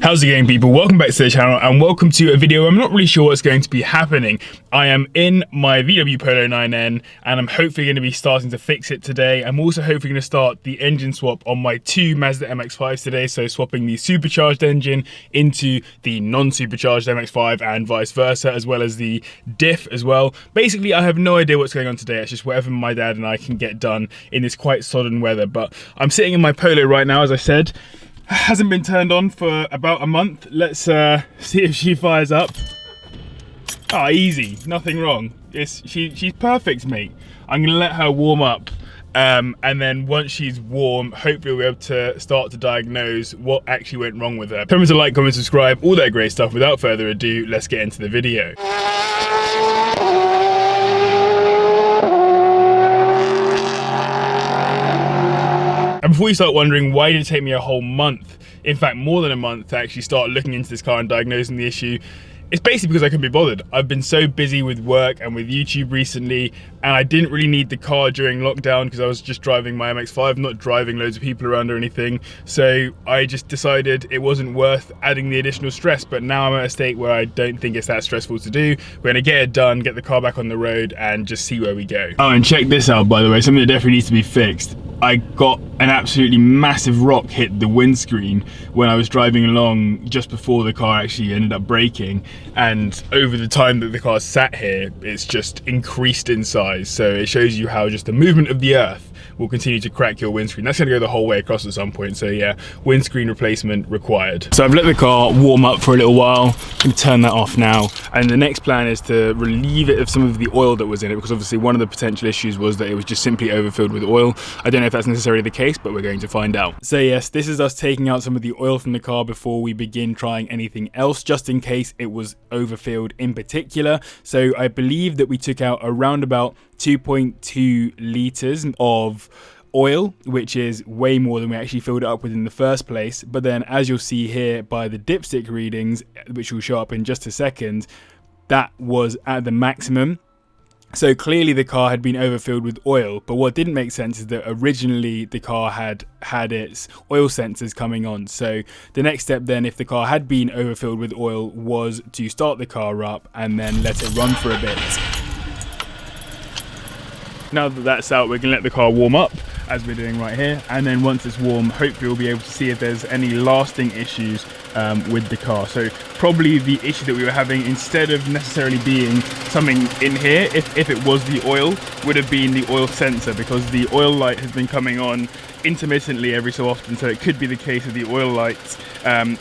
How's it going, people? Welcome back to the channel and welcome to a video. I'm not really sure what's going to be happening. I am in my VW Polo 9N and I'm hopefully going to be starting to fix it today. I'm also hopefully going to start the engine swap on my two Mazda MX-5s today, so swapping the supercharged engine into the non-supercharged MX-5 and vice versa, as well as the diff as well. Basically, I have no idea what's going on today. It's just whatever my dad and I can get done in this quite sodden weather. But I'm sitting in my Polo right now, as I said. Hasn't been turned on for about a month. Let's see if she fires up. Ah, easy, nothing wrong. She's perfect, mate. I'm gonna let her warm up, and then once she's warm, hopefully we'll be able to start to diagnose what actually went wrong with her. Remember to like, comment, subscribe, all that great stuff. Without further ado, let's get into the video. And before you start wondering why did it take me a whole month, in fact more than a month, to actually start looking into this car and diagnosing the issue, it's basically because I couldn't be bothered. I've been so busy with work and with YouTube recently, and I didn't really need the car during lockdown because I was just driving my MX-5, not driving loads of people around or anything. So I just decided it wasn't worth adding the additional stress, but now I'm at a state where I don't think it's that stressful to do. We're gonna get it done, get the car back on the road and just see where we go. Oh, and check this out, by the way, something that definitely needs to be fixed. I got an absolutely massive rock hit the windscreen when I was driving along just before the car actually ended up braking, and over the time that the car sat here, it's just increased in size. So it shows you how just the movement of the earth will continue to crack your windscreen. That's gonna go the whole way across at some point. So yeah, windscreen replacement required. So I've let the car warm up for a little while. I'm gonna turn that off now. And the next plan is to relieve it of some of the oil that was in it, because obviously one of the potential issues was that it was just simply overfilled with oil. I don't know if that's necessarily the case, but we're going to find out. So yes, this is us taking out some of the oil from the car before we begin trying anything else, just in case it was overfilled in particular. So I believe that we took out around about 2.2 litres of oil, which is way more than we actually filled it up with in the first place. But then, as you'll see here by the dipstick readings, which will show up in just a second, that was at the maximum. So clearly the car had been overfilled with oil, but what didn't make sense is that originally the car had its oil sensors coming on. So the next step then, if the car had been overfilled with oil, was to start the car up and then let it run for a bit. Now that that's out, we're gonna let the car warm up, as we're doing right here, and then once it's warm, hopefully we'll be able to see if there's any lasting issues with the car. So probably the issue that we were having, instead of necessarily being something in here, if it was the oil, would have been the oil sensor, because the oil light has been coming on intermittently every so often. So it could be the case that the oil light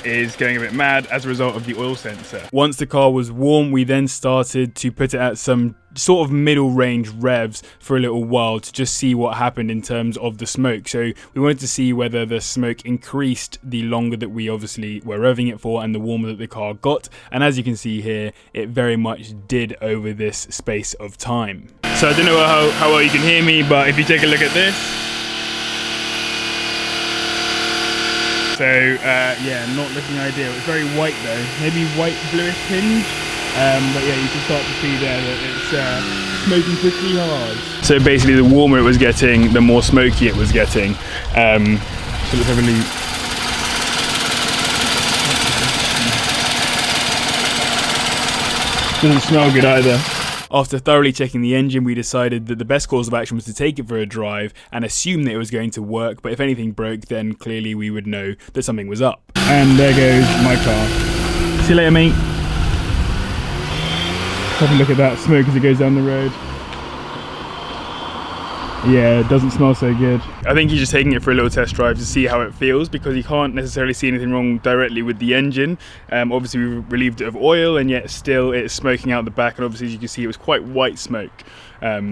is going a bit mad as a result of the oil sensor. Once the car was warm, we then started to put it at some sort of middle range revs for a little while to just see what happened in terms of the smoke. So we wanted to see whether the smoke increased the longer that we obviously were revving it for and the warmer that the car got. And as you can see here, it very much did over this space of time. So I don't know how well you can hear me, but if you take a look at this. So yeah, not looking ideal. It's very white though, maybe white bluish tinge. But yeah, you can start to see there that it's smoking pretty hard. So basically the warmer it was getting, the more smoky it was getting. So let's have a look. Doesn't smell good either. After thoroughly checking the engine, we decided that the best course of action was to take it for a drive and assume that it was going to work, but if anything broke, then clearly we would know that something was up. And there goes my car. See you later, mate. Have a look at that smoke as it goes down the road. Yeah, it doesn't smell so good. I think he's just taking it for a little test drive to see how it feels, because he can't necessarily see anything wrong directly with the engine. Obviously we relieved it of oil, and yet still it's smoking out the back, and obviously as you can see it was quite white smoke.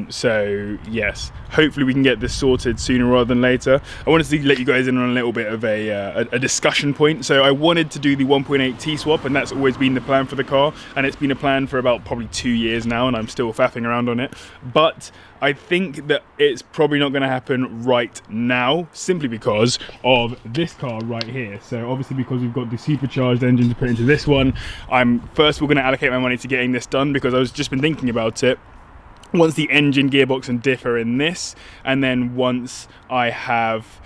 So yes, hopefully we can get this sorted sooner rather than later. I wanted to let you guys in on a little bit of a discussion point. So I wanted to do the 1.8 T swap, and that's always been the plan for the car, and it's been a plan for about probably 2 years now, and I'm still faffing around on it. But I think that it's probably not going to happen right now, simply because of this car right here. So obviously because we've got the supercharged engine to put into this one, I'm first of all going to allocate my money to getting this done, because I've just been thinking about it. Once the engine, gearbox and diff are in this, and then once I have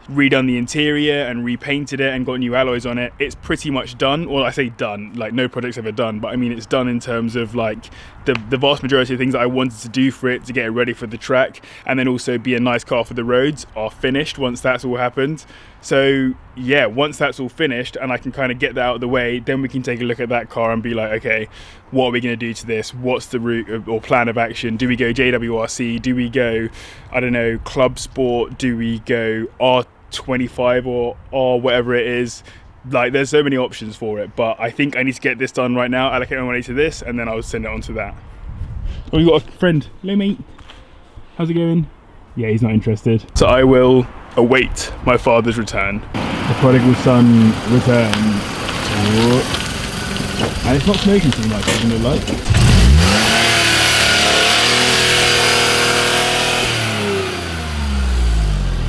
redone the interior and repainted it and got new alloys on it. It's pretty much done. Well, I say done, like no project's ever done, but I mean it's done in terms of like the vast majority of things that I wanted to do for it to get it ready for the track and then also be a nice car for the roads are finished once that's all happened. So yeah, once that's all finished and I can kind of get that out of the way, then we can take a look at that car and be like, okay, what are we going to do to this? What's the route or plan of action? Do we go JWRC? Do we go, I don't know, Club Sport? Do we go R25 or R whatever it is? Like there's so many options for it, but I think I need to get this done right now, allocate my money to this, and then I'll send it on to that. Oh, you got a friend. Hello mate, how's it going? Yeah, he's not interested. So I will await my father's return. The prodigal son returns. And it's not smoking too much, doesn't it like?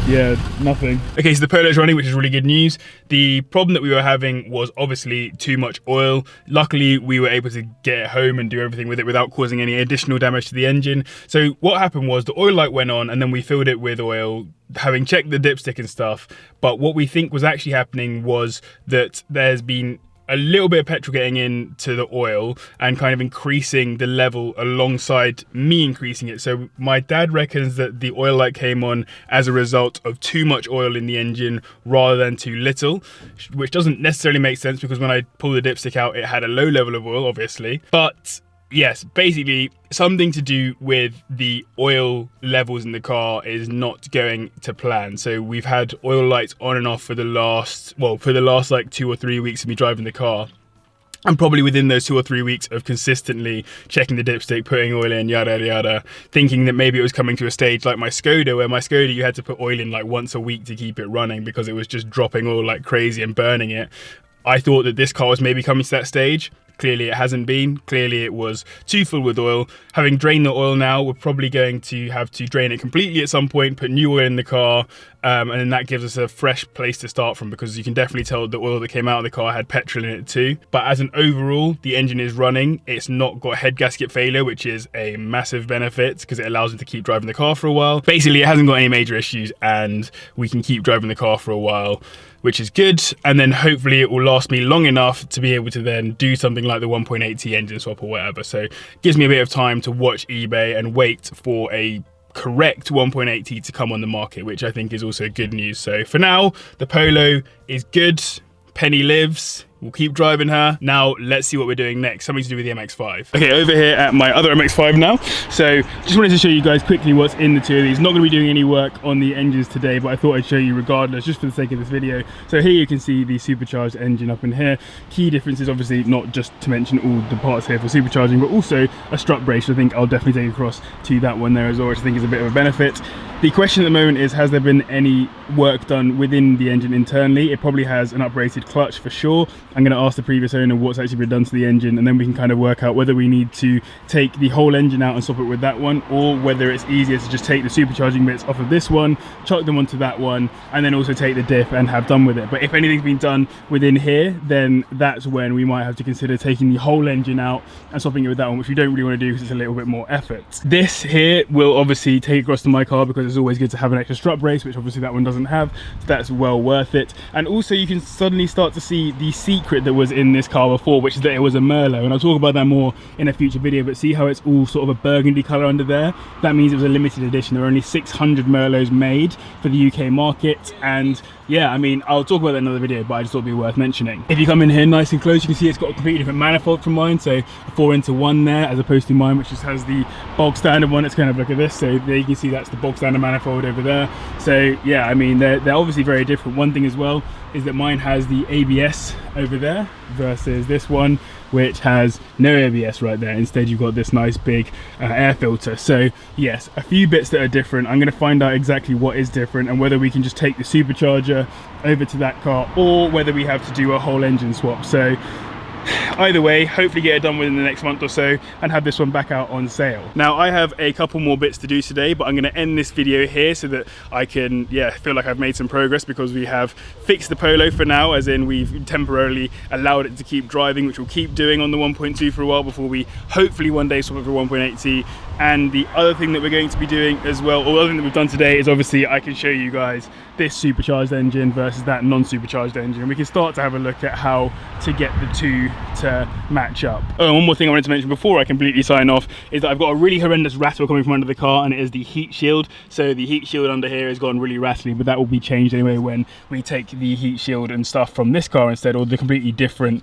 Yeah, nothing. Okay, so the Polo's running, which is really good news. The problem that we were having was obviously too much oil. Luckily, we were able to get it home and do everything with it without causing any additional damage to the engine. So what happened was the oil light went on and then we filled it with oil, having checked the dipstick and stuff. But what we think was actually happening was that there's been a little bit of petrol getting into the oil and kind of increasing the level alongside me increasing it. So my dad reckons that the oil light came on as a result of too much oil in the engine rather than too little, which doesn't necessarily make sense because when I pulled the dipstick out, it had a low level of oil, obviously. But yes, basically something to do with the oil levels in the car is not going to plan. So we've had oil lights on and off for the last like 2 or 3 weeks of me driving the car. And probably within those 2 or 3 weeks of consistently checking the dipstick, putting oil in, yada, yada, yada, thinking that maybe it was coming to a stage like my Skoda, where my Skoda, you had to put oil in like once a week to keep it running because it was just dropping oil like crazy and burning it. I thought that this car was maybe coming to that stage. Clearly it hasn't been. Clearly it was too full with oil. Having drained the oil now, we're probably going to have to drain it completely at some point, put new oil in the car, and then that gives us a fresh place to start from because you can definitely tell the oil that came out of the car had petrol in it too. But as an overall, the engine is running. It's not got head gasket failure, which is a massive benefit because it allows me to keep driving the car for a while. Basically, it hasn't got any major issues and we can keep driving the car for a while, which is good. And then hopefully it will last me long enough to be able to then do something like the 1.8T engine swap or whatever. So it gives me a bit of time to watch eBay and wait for a correct 1.8T to come on the market, which I think is also good news. So for now, the Polo is good. Penny lives. We'll keep driving her. Now let's see what we're doing next. Something to do with the MX-5. Okay, over here at my other MX-5 now. So just wanted to show you guys quickly what's in the two of these. Not going to be doing any work on the engines today, but I thought I'd show you regardless, just for the sake of this video. So here you can see the supercharged engine up in here. Key differences, obviously, not just to mention all the parts here for supercharging, but also a strut brace. I think I'll definitely take across to that one there as well, which I think is a bit of a benefit. The question at the moment is, has there been any work done within the engine internally? It probably has an uprated clutch for sure. I'm going to ask the previous owner what's actually been done to the engine, and then we can kind of work out whether we need to take the whole engine out and swap it with that one, or whether it's easier to just take the supercharging bits off of this one, chuck them onto that one, and then also take the diff and have done with it. But if anything's been done within here, then that's when we might have to consider taking the whole engine out and swapping it with that one, which we don't really want to do because it's a little bit more effort. This here will obviously take across to my car because it's always good to have an extra strut brace, which obviously that one doesn't have, so that's well worth it. And also you can suddenly start to see the secret that was in this car before, which is that it was a Merlot, and I'll talk about that more in a future video. But see how it's all sort of a burgundy color under there? That means it was a limited edition. There were only 600 Merlots made for the UK market, and yeah, I mean, I'll talk about that in another video, but I just thought it'd be worth mentioning. If you come in here nice and close, you can see it's got a completely different manifold from mine, so a 4-into-1 there, as opposed to mine, which just has the bog standard one. It's kind of look at this, so there you can see that's the bog standard manifold over there. So yeah, I mean, they're obviously very different. One thing as well is that mine has the ABS over there versus this one, which has no ABS right there. Instead, you've got this nice big air filter. So yes, a few bits that are different. I'm going to find out exactly what is different and whether we can just take the supercharger over to that car or whether we have to do a whole engine swap. So Either way, hopefully get it done within the next month or so and have this one back out on sale. Now I have a couple more bits to do today, but I'm going to end this video here so that I can feel like I've made some progress, because we have fixed the Polo for now, as in we've temporarily allowed it to keep driving, which we'll keep doing on the 1.2 for a while before we hopefully one day swap it for 1.8T. And the other thing that we're going to be doing as well, or the other thing that we've done today, is obviously I can show you guys this supercharged engine versus that non-supercharged engine, and we can start to have a look at how to get the two to match up. Oh, and one more thing I wanted to mention before I completely sign off is that I've got a really horrendous rattle coming from under the car, and it is the heat shield. So the heat shield under here has gone really rattly, but that will be changed anyway when we take the heat shield and stuff from this car instead, or the completely different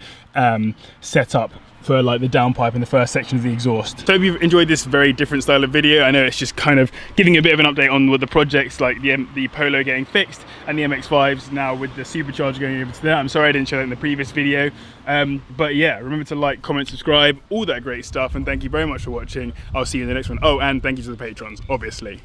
setup for like the downpipe in the first section of the exhaust. So if you've enjoyed this very different style of video, I know it's just kind of giving a bit of an update on what the projects, like the Polo getting fixed and the MX-5s now with the supercharger going over to that. I'm sorry I didn't show that in the previous video, but yeah, remember to like, comment, subscribe, all that great stuff, and thank you very much for watching. I'll see you in the next one. Oh, and thank you to the patrons, obviously.